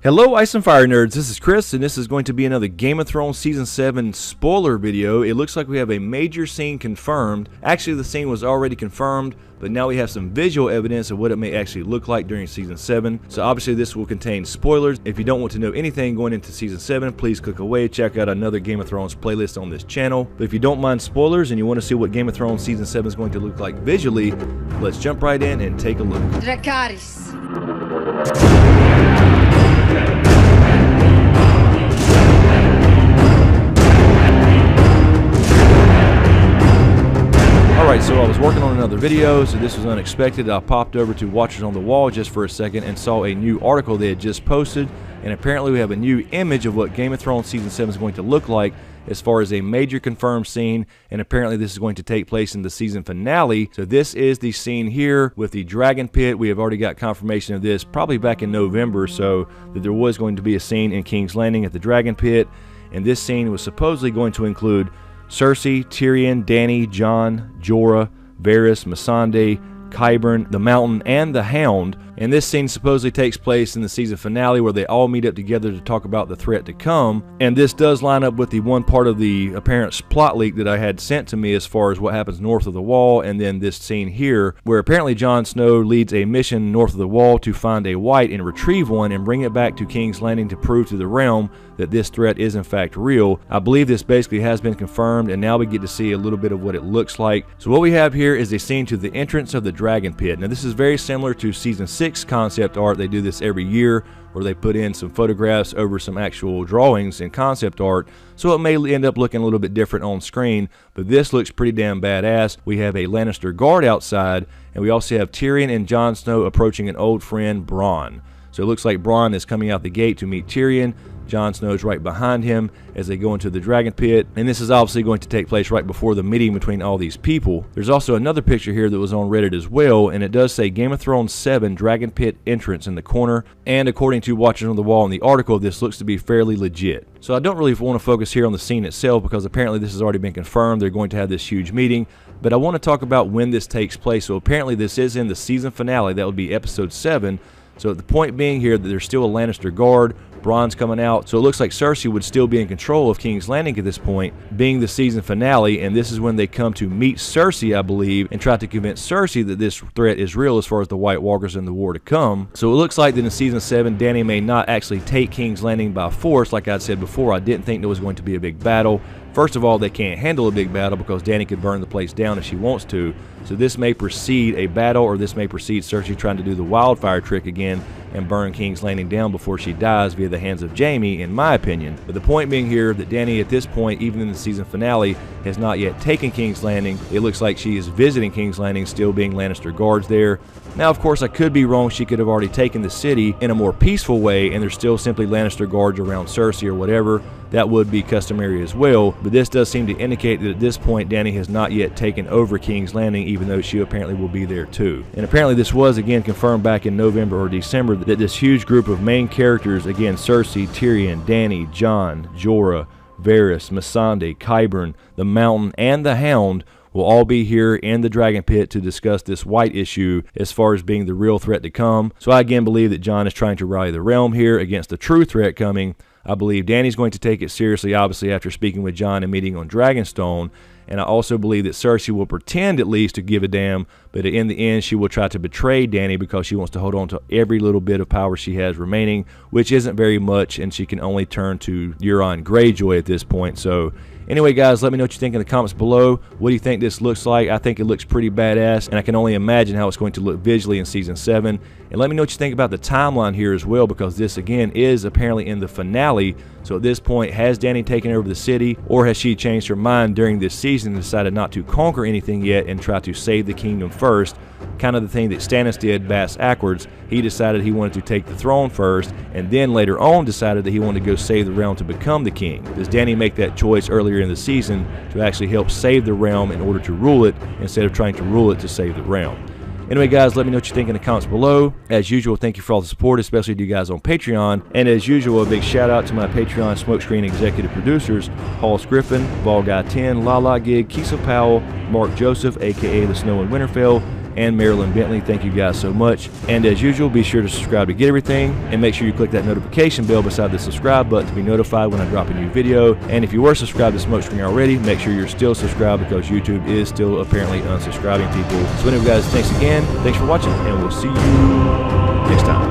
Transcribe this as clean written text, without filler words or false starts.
Hello Ice and Fire Nerds, this is Chris, and this is going to be another Game of Thrones Season 7 spoiler video. It looks like we have a major scene confirmed. Actually, the scene was already confirmed, but now we have some visual evidence of what it may actually look like during Season 7. So obviously this will contain spoilers. If you don't want to know anything going into Season 7, please click away, check out another Game of Thrones playlist on this channel. But if you don't mind spoilers and you want to see what Game of Thrones Season 7 is going to look like visually, let's jump right in and take a look. Dracarys. Alright, so I was working on another video, so this was unexpected. I popped over to Watchers on the Wall just for a second and saw a new article they had just posted, and apparently we have a new image of what Game of Thrones Season 7 is going to look like as far as a major confirmed scene, and apparently this is going to take place in the season finale. So this is the scene here with the Dragon Pit. We have already got confirmation of this probably back in November, so that there was going to be a scene in King's Landing at the Dragon Pit, and this scene was supposedly going to include Cersei, Tyrion, Dany, Jon, Jorah, Varys, Missandei, Qyburn, the Mountain, and the Hound. And this scene supposedly takes place in the season finale where they all meet up together to talk about the threat to come. And this does line up with the one part of the apparent plot leak that I had sent to me as far as what happens north of the Wall, and then this scene here where apparently Jon Snow leads a mission north of the Wall to find a White and retrieve one and bring it back to King's Landing to prove to the realm that this threat is in fact real. I believe this basically has been confirmed, and now we get to see a little bit of what it looks like. So what we have here is a scene to the entrance of the Dragon Pit. Now this is very similar to Season 6 concept art. They do this every year where they put in some photographs over some actual drawings and concept art, so it may end up looking a little bit different on screen, but this looks pretty damn badass. We have a Lannister guard outside, and we also have Tyrion and Jon Snow approaching an old friend, Bronn. So it looks like Bronn is coming out the gate to meet Tyrion. Jon Snow is right behind him as they go into the Dragon Pit, and this is obviously going to take place right before the meeting between all these people. There's also another picture here that was on Reddit as well, and it does say Game of Thrones 7 Dragon Pit entrance in the corner, and according to Watchers on the Wall in the article, this looks to be fairly legit. So I don't really want to focus here on the scene itself because apparently this has already been confirmed. They're going to have this huge meeting, but I want to talk about when this takes place. So apparently this is in the season finale. That would be episode 7. So the point being here that there's still a Lannister guard, Bronn's coming out, so it looks like Cersei would still be in control of King's Landing at this point, being the season finale, and this is when they come to meet Cersei, I believe, and try to convince Cersei that this threat is real as far as the White Walkers and the war to come. So it looks like that in Season 7, Dany may not actually take King's Landing by force. Like I said before, I didn't think there was going to be a big battle. First of all, they can't handle a big battle because Dany could burn the place down if she wants to. So this may precede a battle, or this may precede Cersei trying to do the wildfire trick again and burn King's Landing down before she dies via the hands of Jaime, in my opinion. But the point being here that Dany at this point, even in the season finale, has not yet taken King's Landing. It looks like she is visiting King's Landing, still being Lannister guards there. Now, of course, I could be wrong. She could have already taken the city in a more peaceful way, and there's still simply Lannister guards around Cersei or whatever. That would be customary as well, but this does seem to indicate that at this point Dany has not yet taken over King's Landing, even though she apparently will be there too. And apparently this was again confirmed back in November or December that this huge group of main characters, again Cersei, Tyrion, Dany, Jon, Jorah, Varys, Missandei, Qyburn, the Mountain, and the Hound will all be here in the Dragon Pit to discuss this White issue as far as being the real threat to come. So I again believe that Jon is trying to rally the realm here against the true threat coming. I believe Dany's going to take it seriously, obviously, after speaking with Jon and meeting on Dragonstone. And I also believe that Cersei will pretend at least to give a damn, but in the end she will try to betray Dany because she wants to hold on to every little bit of power she has remaining, which isn't very much, and she can only turn to Euron Greyjoy at this point. So anyway, guys, let me know what you think in the comments below. What do you think this looks like? I think it looks pretty badass, and I can only imagine how it's going to look visually in Season 7. And let me know what you think about the timeline here as well, because this, again, is apparently in the finale. So at this point, has Dany taken over the city, or has she changed her mind during this season and decided not to conquer anything yet and try to save the kingdom first? Kind of the thing that Stannis did backwards. He decided he wanted to take the throne first, and then later on decided that he wanted to go save the realm to become the king. Does Dany make that choice earlier in the season to actually help save the realm in order to rule it, instead of trying to rule it to save the realm? Anyway, guys, let me know what you think in the comments below. As usual, thank you for all the support, especially to you guys on Patreon. And as usual, a big shout out to my Patreon smokescreen executive producers, Paul Griffin, Ball Guy 10, Lala Gig, Kiesel Powell, Mark Joseph, aka the Snow in Winterfell, and Marilyn Bentley. Thank you guys so much. And as usual, be sure to subscribe to get everything, and make sure you click that notification bell beside the subscribe button to be notified when I drop a new video. And if you were subscribed to Smoke Screen already, make sure you're still subscribed, because YouTube is still apparently unsubscribing people. So anyway guys, thanks again. Thanks for watching, and we'll see you next time.